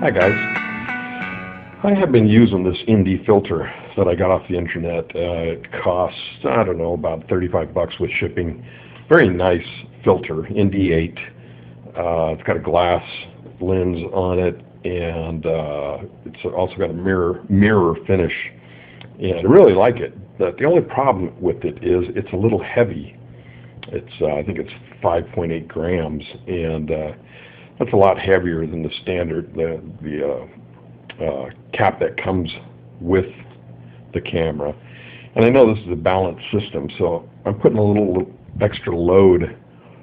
Hi guys. I have been using this Indie filter that I got off the internet. It costs, I don't know, about 35 bucks with shipping. Very nice filter, Indie 8. It's got a glass lens on it, and it's also got a mirror finish. And I really like it. But the only problem with it is it's a little heavy. It's I think it's 5.8 grams, and that's a lot heavier than the standard, the cap that comes with the camera. And I know this is a balanced system, so I'm putting a little extra load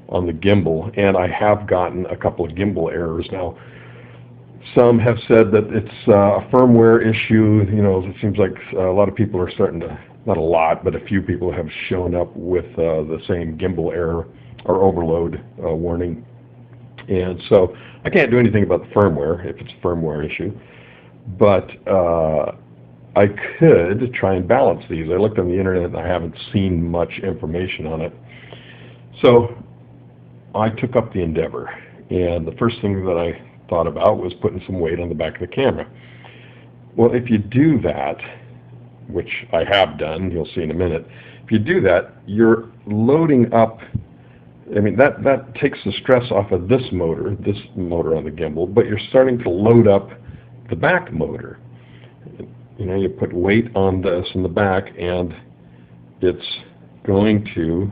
on the gimbal, and I have gotten a couple of gimbal errors. Now, some have said that it's a firmware issue. You know, it seems like a lot of people are starting to, not a lot, but a few people have shown up with the same gimbal error or overload warning. And so I can't do anything about the firmware if it's a firmware issue, but I could try and balance these. I looked on the internet and I haven't seen much information on it. So I took up the endeavor, and the first thing that I thought about was putting some weight on the back of the camera. Well, if you do that, which I have done, you'll see in a minute, if you do that, you're loading up. I mean, that takes the stress off of this motor on the gimbal, but you're starting to load up the back motor. You know, you put weight on this in the back, and it's going to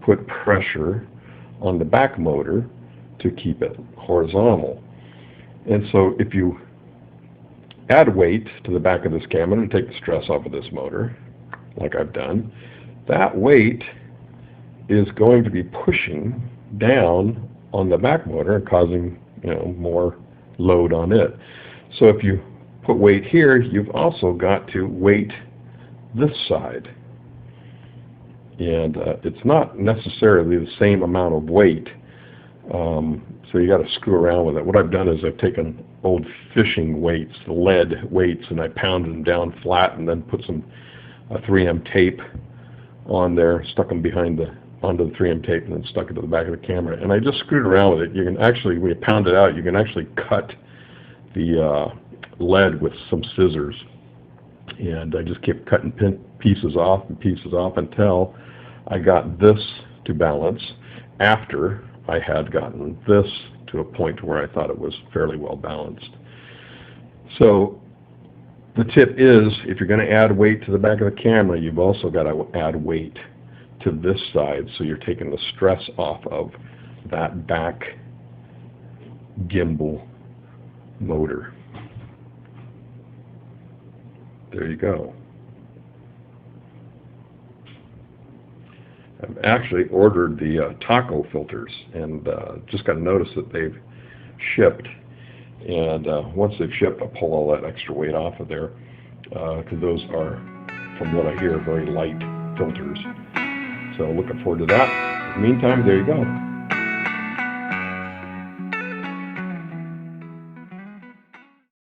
put pressure on the back motor to keep it horizontal. And so if you add weight to the back of this camera to take the stress off of this motor, like I've done, that weight is going to be pushing down on the back motor and causing, you know, more load on it. So if you put weight here, you've also got to weight this side. And it's not necessarily the same amount of weight, so you got to screw around with it. What I've done is I've taken old fishing weights, the lead weights, and I pounded them down flat and then put some 3M tape on there, stuck them onto the 3M tape, and then stuck it to the back of the camera. And I just screwed around with it. You can actually, when you pound it out, you can actually cut the lead with some scissors. And I just kept cutting pieces off until I got this to balance, after I had gotten this to a point where I thought it was fairly well balanced. So the tip is, if you're going to add weight to the back of the camera, you've also got to add weight to this side, so you're taking the stress off of that back gimbal motor. There you go. I've actually ordered the taco filters, and just got a notice that they've shipped. And once they've shipped, I'll pull all that extra weight off of there, because those are, from what I hear, very light filters. So looking forward to that. In the meantime, there you go.